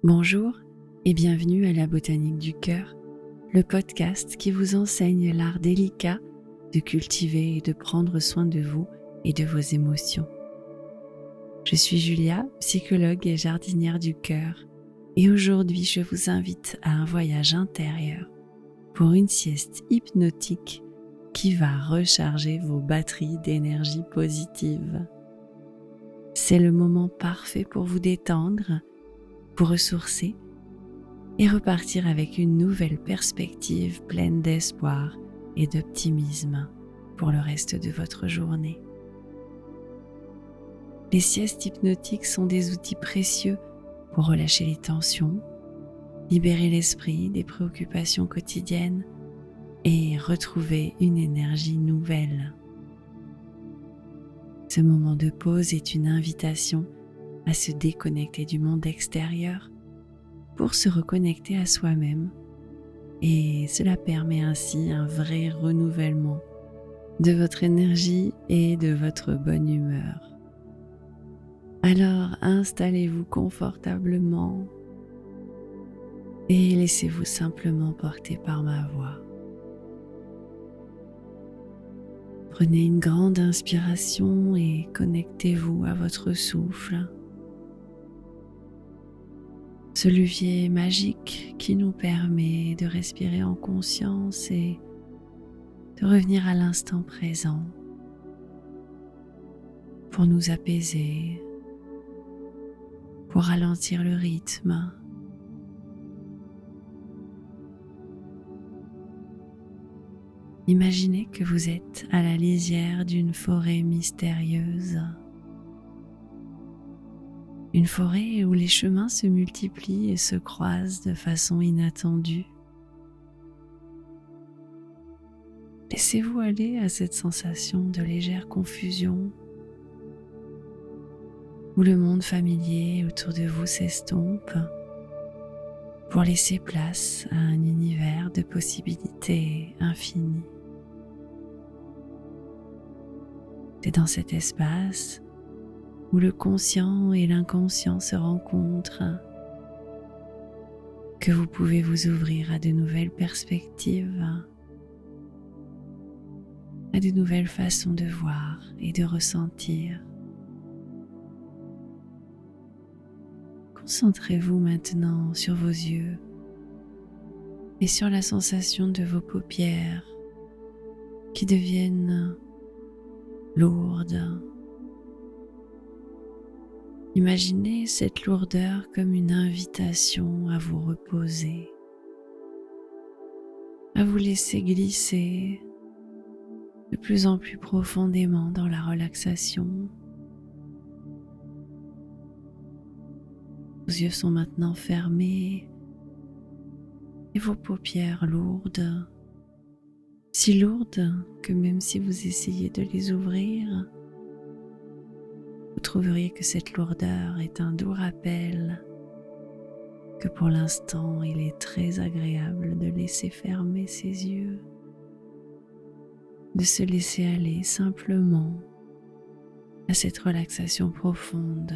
Bonjour et bienvenue à la Botanique du Cœur, le podcast qui vous enseigne l'art délicat de cultiver et de prendre soin de vous et de vos émotions. Je suis Julia, psychologue et jardinière du cœur, et aujourd'hui je vous invite à un voyage intérieur pour une sieste hypnotique qui va recharger vos batteries d'énergie positive. C'est le moment parfait pour vous détendre, vous ressourcer et repartir avec une nouvelle perspective pleine d'espoir et d'optimisme pour le reste de votre journée. Les siestes hypnotiques sont des outils précieux pour relâcher les tensions, libérer l'esprit des préoccupations quotidiennes et retrouver une énergie nouvelle. Ce moment de pause est une invitation à se déconnecter du monde extérieur pour se reconnecter à soi-même, et cela permet ainsi un vrai renouvellement de votre énergie et de votre bonne humeur. Alors installez-vous confortablement et laissez-vous simplement porter par ma voix. Prenez une grande inspiration et connectez-vous à votre souffle. Ce levier magique qui nous permet de respirer en conscience et de revenir à l'instant présent pour nous apaiser, pour ralentir le rythme. Imaginez que vous êtes à la lisière d'une forêt mystérieuse. Une forêt où les chemins se multiplient et se croisent de façon inattendue. Laissez-vous aller à cette sensation de légère confusion où le monde familier autour de vous s'estompe pour laisser place à un univers de possibilités infinies. C'est dans cet espace où le conscient et l'inconscient se rencontrent que vous pouvez vous ouvrir à de nouvelles perspectives, à de nouvelles façons de voir et de ressentir. Concentrez-vous maintenant sur vos yeux et sur la sensation de vos paupières qui deviennent lourdes. Imaginez cette lourdeur comme une invitation à vous reposer, à vous laisser glisser de plus en plus profondément dans la relaxation. Vos yeux sont maintenant fermés et vos paupières lourdes, si lourdes que même si vous essayez de les ouvrir, vous trouveriez que cette lourdeur est un doux rappel que pour l'instant il est très agréable de laisser fermer ses yeux, de se laisser aller simplement à cette relaxation profonde.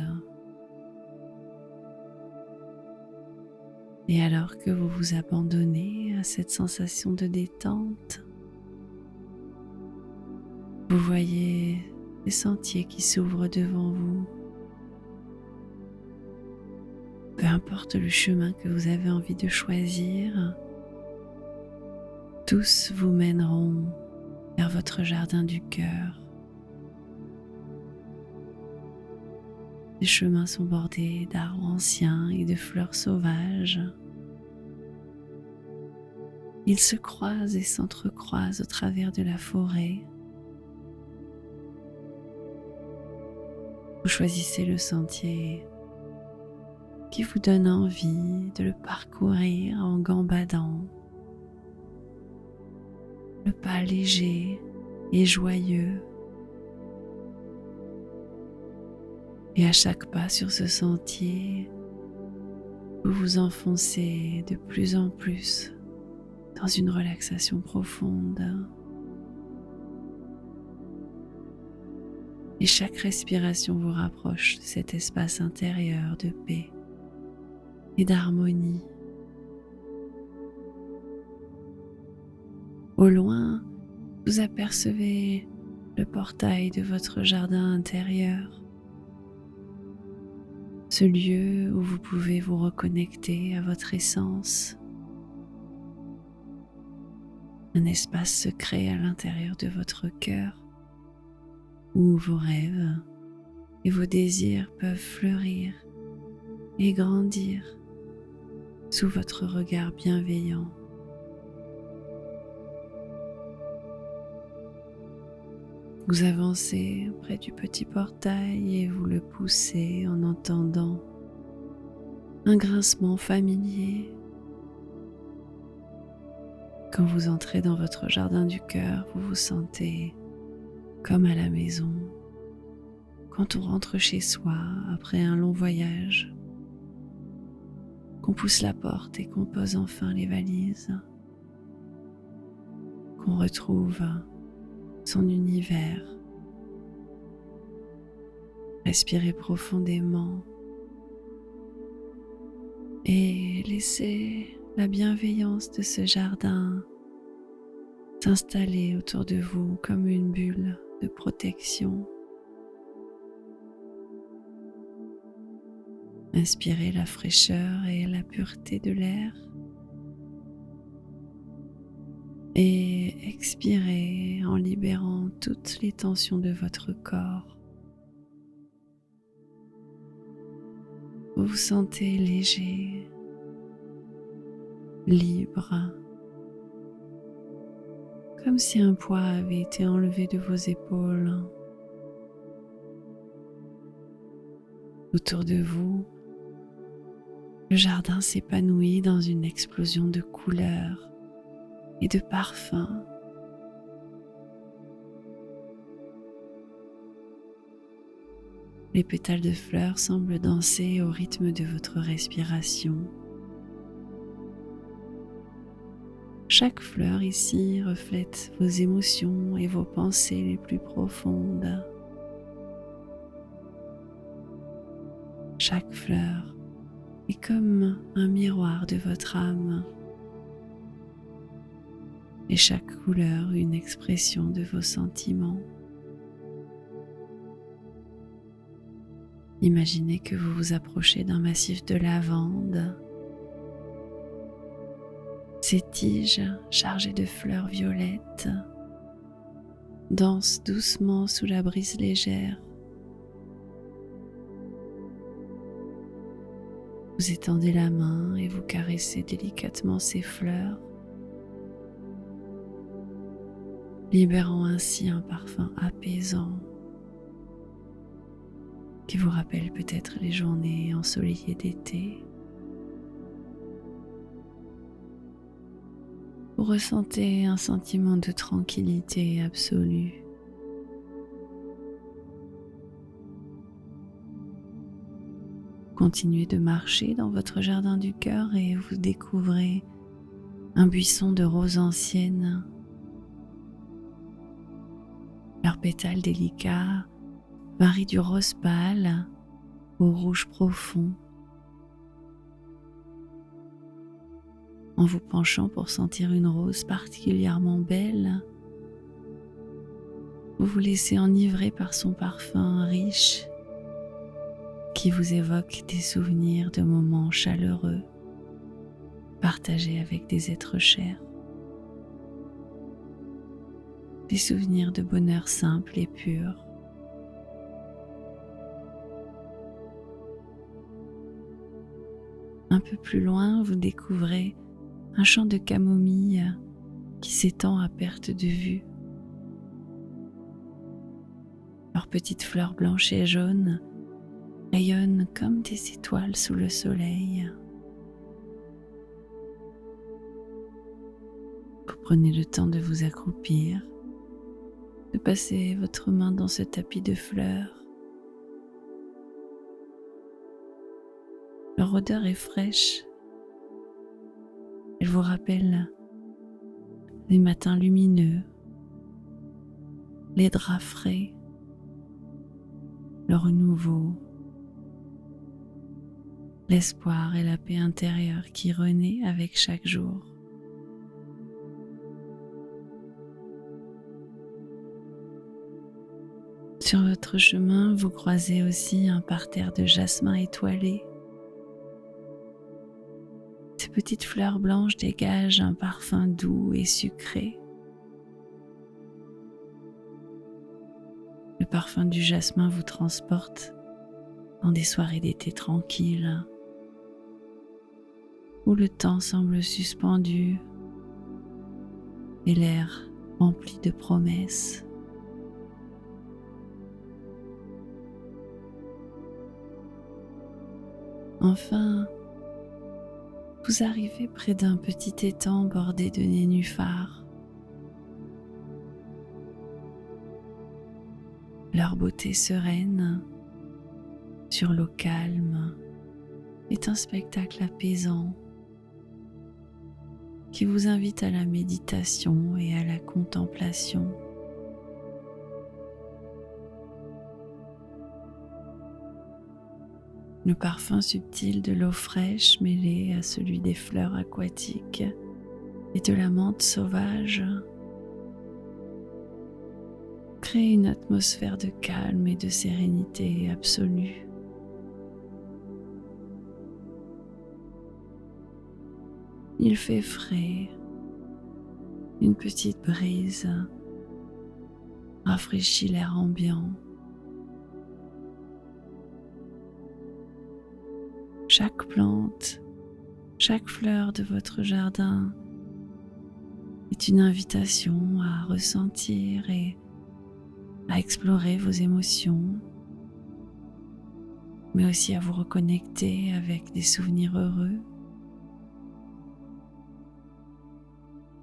Et alors que vous vous abandonnez à cette sensation de détente, vous voyez les sentiers qui s'ouvrent devant vous. Peu importe le chemin que vous avez envie de choisir, tous vous mèneront vers votre jardin du cœur. Les chemins sont bordés d'arbres anciens et de fleurs sauvages. Ils se croisent et s'entrecroisent au travers de la forêt. Vous choisissez le sentier qui vous donne envie de le parcourir en gambadant, le pas léger et joyeux. Et à chaque pas sur ce sentier, vous vous enfoncez de plus en plus dans une relaxation profonde. Et chaque respiration vous rapproche de cet espace intérieur de paix. et d'harmonie. Au loin, vous apercevez le portail de votre jardin intérieur, ce lieu où vous pouvez vous reconnecter à votre essence, un espace secret à l'intérieur de votre cœur où vos rêves et vos désirs peuvent fleurir et grandir sous votre regard bienveillant. Vous avancez près du petit portail et vous le poussez en entendant un grincement familier. Quand vous entrez dans votre jardin du cœur, vous vous sentez comme à la maison. Quand on rentre chez soi après un long voyage, qu'on pousse la porte et qu'on pose enfin les valises, qu'on retrouve son univers. Respirez profondément et laissez la bienveillance de ce jardin s'installer autour de vous comme une bulle de protection. Inspirez la fraîcheur et la pureté de l'air et expirez en libérant toutes les tensions de votre corps. Vous vous sentez léger, libre, comme si un poids avait été enlevé de vos épaules. Autour de vous, le jardin s'épanouit dans une explosion de couleurs et de parfums. Les pétales de fleurs semblent danser au rythme de votre respiration. Chaque fleur ici reflète vos émotions et vos pensées les plus profondes. Chaque fleur est comme un miroir de votre âme et chaque couleur une expression de vos sentiments. Imaginez que vous vous approchez d'un massif de lavande. Ces tiges chargées de fleurs violettes dansent doucement sous la brise légère. Vous étendez la main et vous caressez délicatement ces fleurs, libérant ainsi un parfum apaisant qui vous rappelle peut-être les journées ensoleillées d'été. Vous ressentez un sentiment de tranquillité absolue. Continuez de marcher dans votre jardin du cœur et vous découvrez un buisson de roses anciennes. Leurs pétales délicats varient du rose pâle au rouge profond. En vous penchant pour sentir une rose particulièrement belle, vous vous laissez enivrer par son parfum riche qui vous évoque des souvenirs de moments chaleureux partagés avec des êtres chers. Des souvenirs de bonheur simple et pur. Un peu plus loin, vous découvrez un champ de camomille qui s'étend à perte de vue. Leurs petites fleurs blanches et jaunes rayonnent comme des étoiles sous le soleil. Vous prenez le temps de vous accroupir, de passer votre main dans ce tapis de fleurs. Leur odeur est fraîche. Elle vous rappelle les matins lumineux, les draps frais, le renouveau. l'espoir et la paix intérieure qui renaît avec chaque jour. Sur votre chemin, vous croisez aussi un parterre de jasmin étoilé. Ces petites fleurs blanches dégagent un parfum doux et sucré. Le parfum du jasmin vous transporte dans des soirées d'été tranquilles, où le temps semble suspendu et l'air rempli de promesses. Enfin, vous arrivez près d'un petit étang bordé de nénuphars. Leur beauté sereine sur l'eau calme est un spectacle apaisant qui vous invite à la méditation et à la contemplation. Le parfum subtil de l'eau fraîche mêlé à celui des fleurs aquatiques et de la menthe sauvage crée une atmosphère de calme et de sérénité absolue. Il fait frais, une petite brise rafraîchit l'air ambiant. Chaque plante, chaque fleur de votre jardin est une invitation à ressentir et à explorer vos émotions, mais aussi à vous reconnecter avec des souvenirs heureux.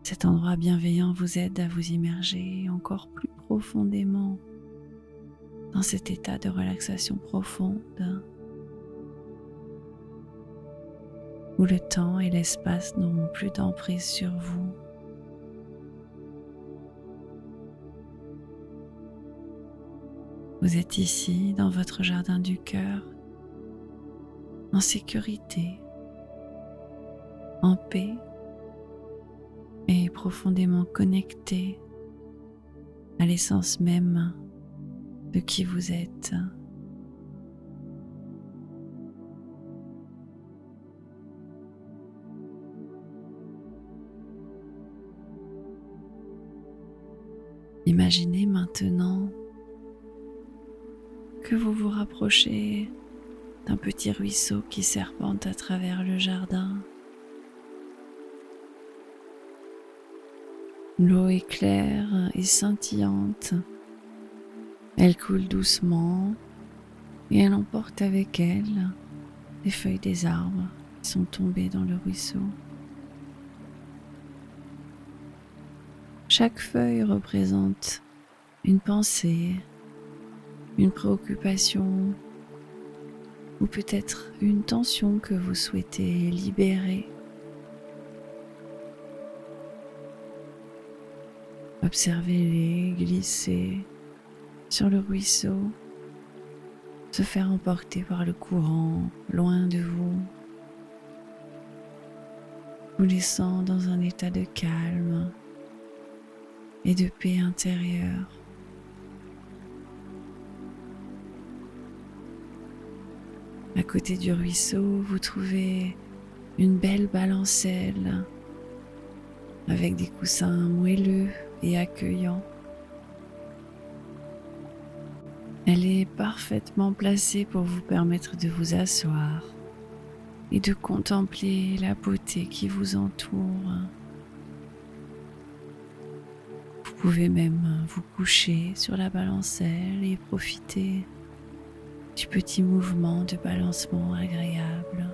Cet endroit bienveillant vous aide à vous immerger encore plus profondément dans cet état de relaxation profonde où le temps et l'espace n'auront plus d'emprise sur vous. Vous êtes ici dans votre jardin du cœur, en sécurité, en paix et profondément connecté à l'essence même de qui vous êtes. Imaginez maintenant que vous vous rapprochez d'un petit ruisseau qui serpente à travers le jardin. L'eau est claire et scintillante. Elle coule doucement et elle emporte avec elle les feuilles des arbres qui sont tombées dans le ruisseau. Chaque feuille représente une pensée, une préoccupation ou peut-être une tension que vous souhaitez libérer. Observez-les glisser sur le ruisseau, se faire emporter par le courant loin de vous, vous laissant dans un état de calme et de paix intérieure. À côté du ruisseau, vous trouvez une belle balancelle avec des coussins moelleux et accueillants. Elle est parfaitement placée pour vous permettre de vous asseoir et de contempler la beauté qui vous entoure. Vous pouvez même vous coucher sur la balancelle et profiter du petit mouvement de balancement agréable.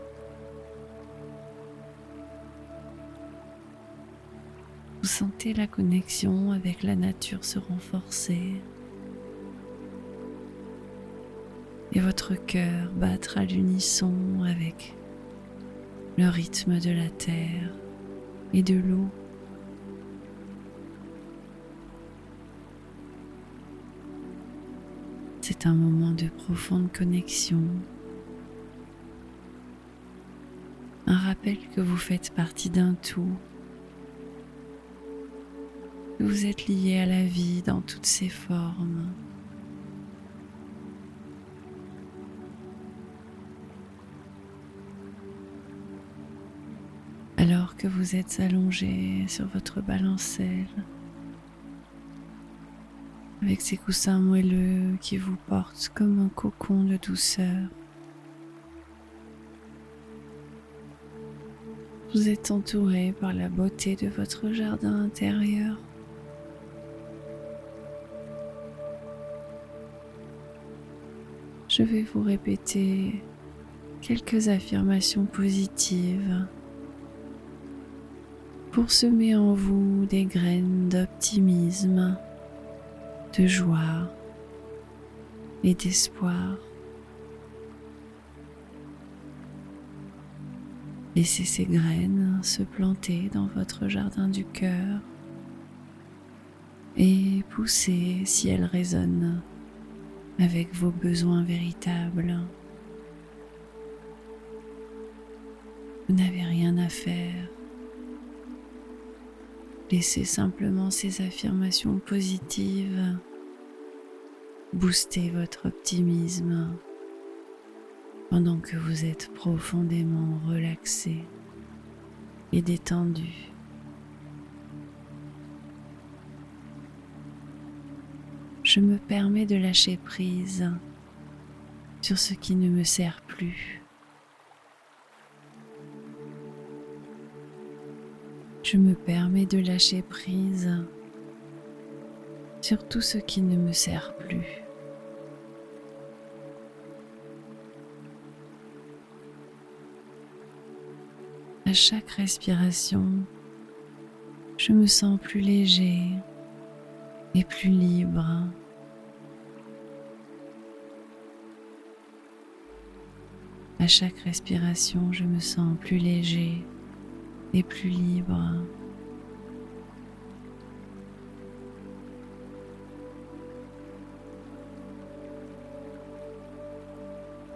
Vous sentez la connexion avec la nature se renforcer et votre cœur battre à l'unisson avec le rythme de la terre et de l'eau. C'est un moment de profonde connexion un rappel que vous faites partie d'un tout, que vous êtes lié à la vie dans toutes ses formes. Alors que vous êtes allongé sur votre balancelle, avec ces coussins moelleux qui vous portent comme un cocon de douceur, vous êtes entouré par la beauté de votre jardin intérieur. Je vais vous répéter quelques affirmations positives pour semer en vous des graines d'optimisme, de joie et d'espoir. Laissez ces graines se planter dans votre jardin du cœur et pousser si elles résonnent avec vos besoins véritables. Vous n'avez rien à faire. Laissez simplement ces affirmations positives booster votre optimisme pendant que vous êtes profondément relaxé et détendu. Je me permets de lâcher prise sur ce qui ne me sert plus. Je me permets de lâcher prise sur tout ce qui ne me sert plus. À chaque respiration, je me sens plus léger et plus libre. À chaque respiration, je me sens plus léger et plus libre.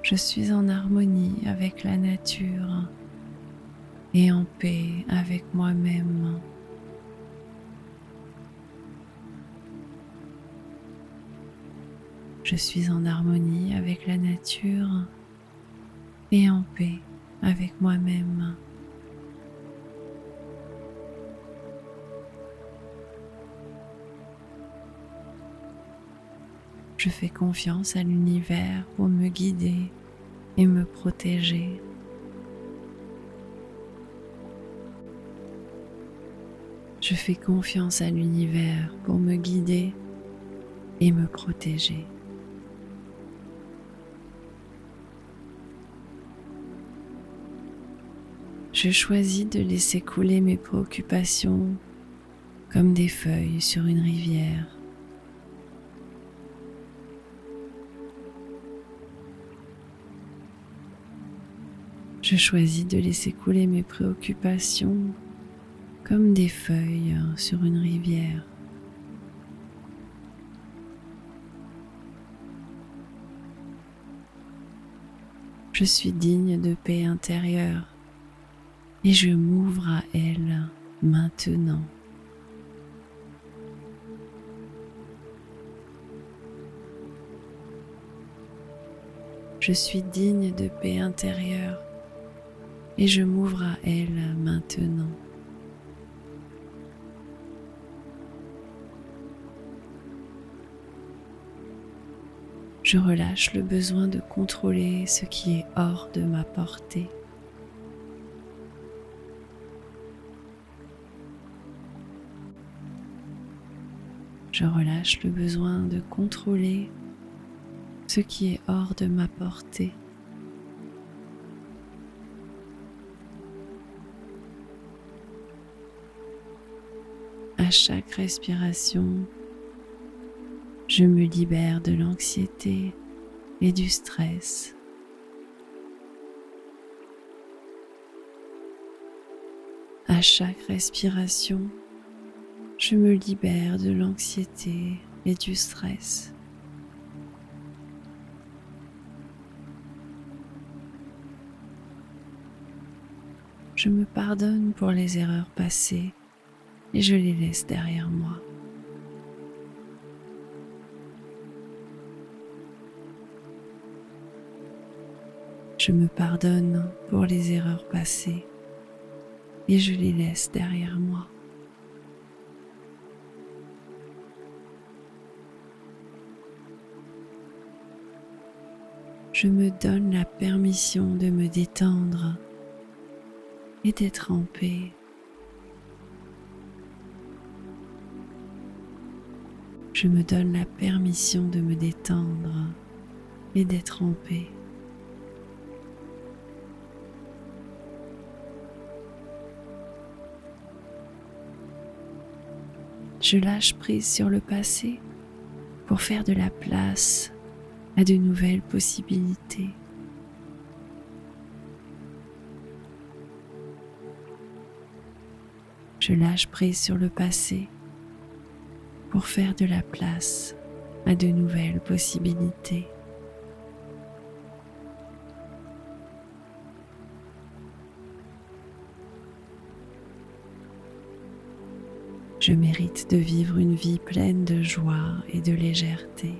Je suis en harmonie avec la nature et en paix avec moi-même. Je suis en harmonie avec la nature et en paix avec moi-même. Je fais confiance à l'univers pour me guider et me protéger. Je fais confiance à l'univers pour me guider et me protéger. Je choisis de laisser couler mes préoccupations comme des feuilles sur une rivière. Je choisis de laisser couler mes préoccupations comme des feuilles sur une rivière. Je suis digne de paix intérieure et je m'ouvre à elle maintenant. Je suis digne de paix intérieure et je m'ouvre à elle maintenant. Je relâche le besoin de contrôler ce qui est hors de ma portée. Je relâche le besoin de contrôler ce qui est hors de ma portée. À chaque respiration, je me libère de l'anxiété et du stress. À chaque respiration, je me libère de l'anxiété et du stress. Je me pardonne pour les erreurs passées et je les laisse derrière moi. Je me pardonne pour les erreurs passées et je les laisse derrière moi. Je me donne la permission de me détendre et d'être en paix. Je me donne la permission de me détendre et d'être en paix. Je lâche prise sur le passé pour faire de la place à de nouvelles possibilités. Je lâche prise sur le passé pour faire de la place à de nouvelles possibilités. Je mérite de vivre une vie pleine de joie et de légèreté.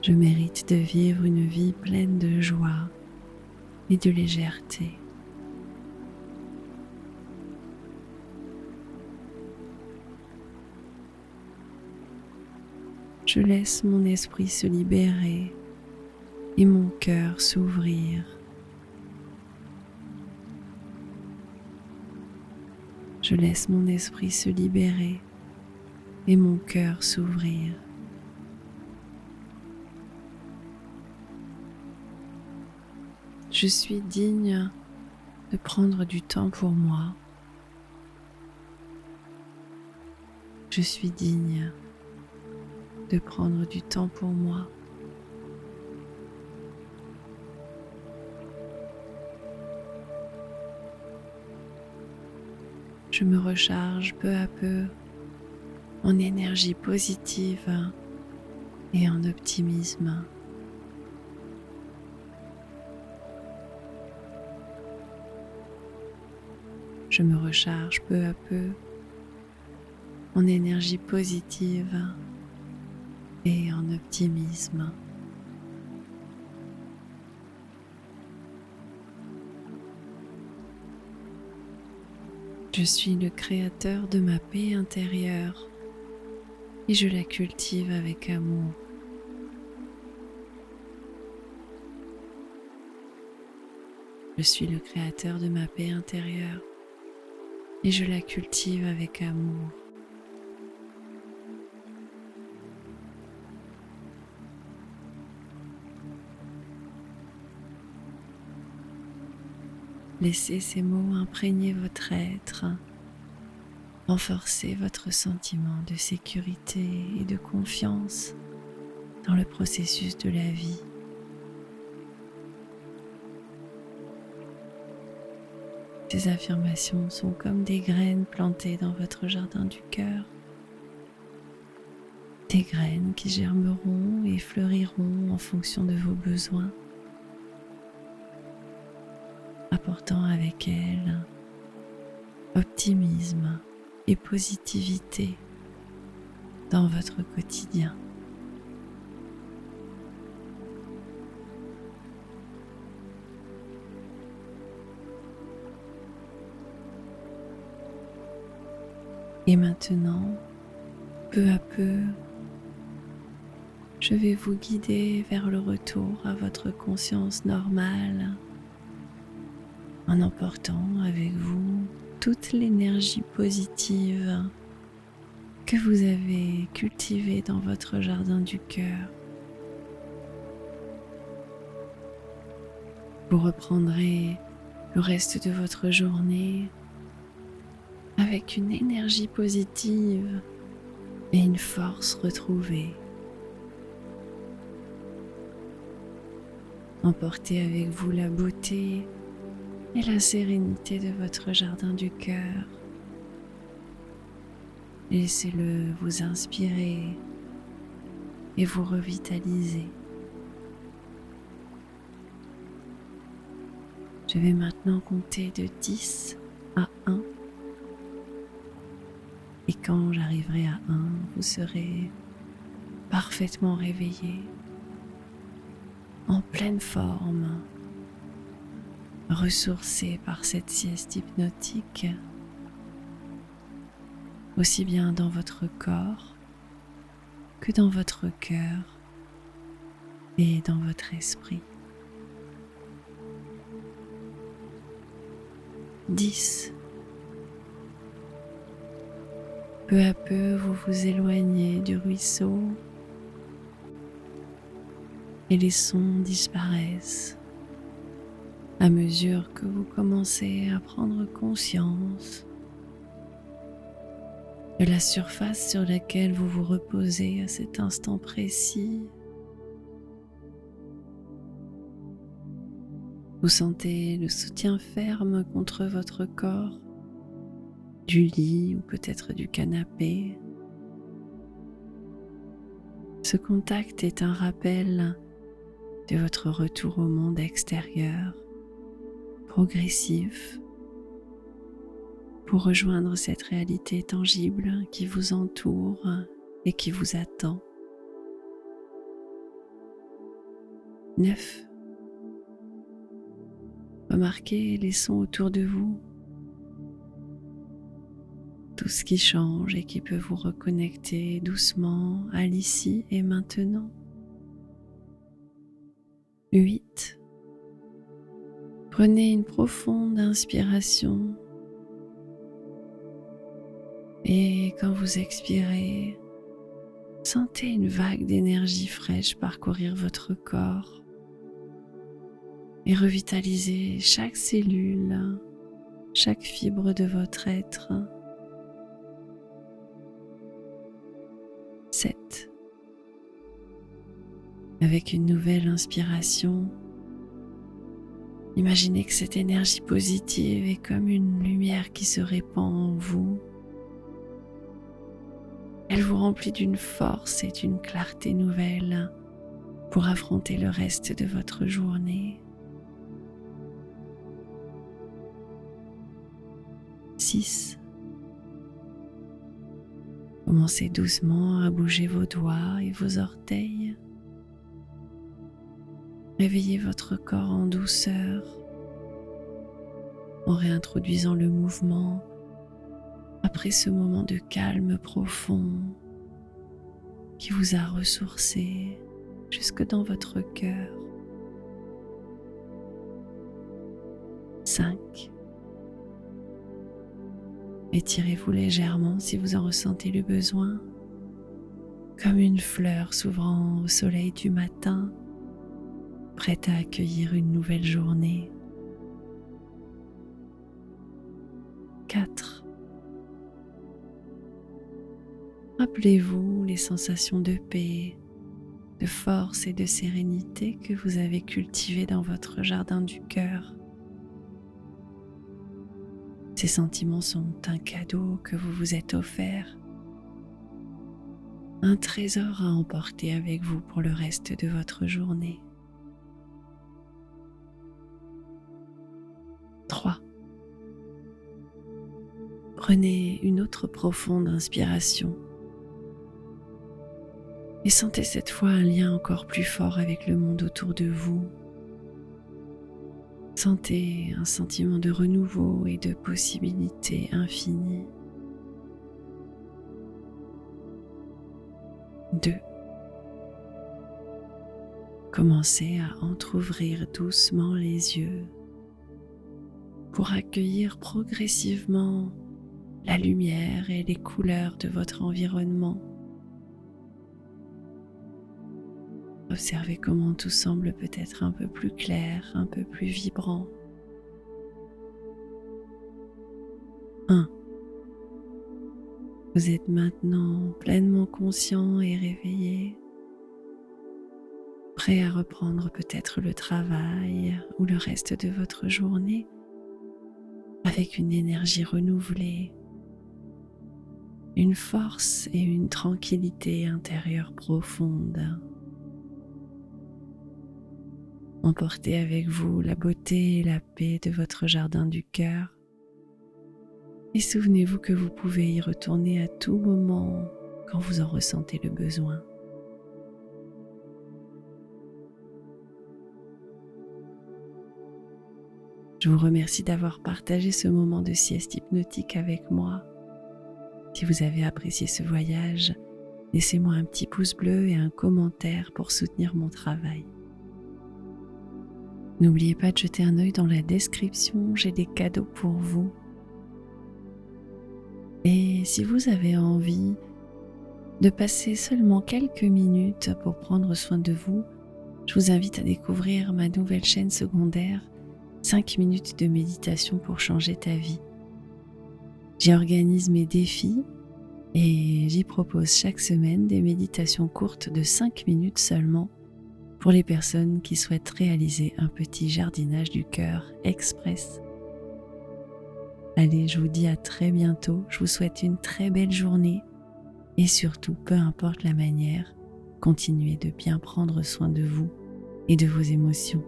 Je mérite de vivre une vie pleine de joie et de légèreté. Je laisse mon esprit se libérer et mon cœur s'ouvrir. Je laisse mon esprit se libérer et mon cœur s'ouvrir. Je suis digne de prendre du temps pour moi. Je suis digne de prendre du temps pour moi. Je me recharge peu à peu en énergie positive et en optimisme. Je me recharge peu à peu en énergie positive et en optimisme. Je suis le créateur de ma paix intérieure et je la cultive avec amour. Je suis le créateur de ma paix intérieure et je la cultive avec amour. Laissez ces mots imprégner votre être, renforcer votre sentiment de sécurité et de confiance dans le processus de la vie. Ces affirmations sont comme des graines plantées dans votre jardin du cœur, des graines qui germeront et fleuriront en fonction de vos besoins, apportant avec elles optimisme et positivité dans votre quotidien. Et maintenant, peu à peu, je vais vous guider vers le retour à votre conscience normale en emportant avec vous toute l'énergie positive que vous avez cultivée dans votre jardin du cœur. Vous reprendrez le reste de votre journée avec une énergie positive et une force retrouvée. Emportez avec vous la beauté et la sérénité de votre jardin du cœur. Laissez-le vous inspirer et vous revitaliser. Je vais maintenant compter de 10 à 1 et quand j'arriverai à 1, vous serez parfaitement réveillé, en pleine forme, ressourcé par cette sieste hypnotique, aussi bien dans votre corps que dans votre cœur et dans votre esprit. 10. Peu à peu, vous vous éloignez du ruisseau et les sons disparaissent à mesure que vous commencez à prendre conscience de la surface sur laquelle vous vous reposez à cet instant précis. Vous sentez le soutien ferme contre votre corps, du lit ou peut-être du canapé. Ce contact est un rappel de votre retour au monde extérieur, progressif, pour rejoindre cette réalité tangible qui vous entoure et qui vous attend. 9. Remarquez les sons autour de vous, tout ce qui change et qui peut vous reconnecter doucement à l'ici et maintenant. 8. Prenez une profonde inspiration et quand vous expirez, sentez une vague d'énergie fraîche parcourir votre corps et revitaliser chaque cellule, chaque fibre de votre être. 7. Avec une nouvelle inspiration, imaginez que cette énergie positive est comme une lumière qui se répand en vous. Elle vous remplit d'une force et d'une clarté nouvelle pour affronter le reste de votre journée. 6. Commencez doucement à bouger vos doigts et vos orteils. Réveillez votre corps en douceur en réintroduisant le mouvement après ce moment de calme profond qui vous a ressourcé jusque dans votre cœur. 5. Étirez-vous légèrement si vous en ressentez le besoin, comme une fleur s'ouvrant au soleil du matin, prête à accueillir une nouvelle journée. 4. Rappelez-vous les sensations de paix, de force et de sérénité que vous avez cultivées dans votre jardin du cœur. Ces sentiments sont un cadeau que vous vous êtes offert, un trésor à emporter avec vous pour le reste de votre journée. 3. Prenez une autre profonde inspiration et sentez cette fois un lien encore plus fort avec le monde autour de vous. Sentez un sentiment de renouveau et de possibilités infinies. 2. Commencez à entrouvrir doucement les yeux pour accueillir progressivement la lumière et les couleurs de votre environnement. Observez comment tout semble peut-être un peu plus clair, un peu plus vibrant. 1. Vous êtes maintenant pleinement conscient et réveillé, prêt à reprendre peut-être le travail ou le reste de votre journée avec une énergie renouvelée, une force et une tranquillité intérieure profonde. Emportez avec vous la beauté et la paix de votre jardin du cœur. Et souvenez-vous que vous pouvez y retourner à tout moment quand vous en ressentez le besoin. Je vous remercie d'avoir partagé ce moment de sieste hypnotique avec moi. Si vous avez apprécié ce voyage, laissez-moi un petit pouce bleu et un commentaire pour soutenir mon travail. N'oubliez pas de jeter un œil dans la description, j'ai des cadeaux pour vous. Et si vous avez envie de passer seulement quelques minutes pour prendre soin de vous, je vous invite à découvrir ma nouvelle chaîne secondaire 5 minutes de méditation pour changer ta vie. J'y organise mes défis et j'y propose chaque semaine des méditations courtes de 5 minutes seulement pour les personnes qui souhaitent réaliser un petit jardinage du cœur express. Allez, je vous dis à très bientôt, je vous souhaite une très belle journée et surtout, peu importe la manière, continuez de bien prendre soin de vous et de vos émotions.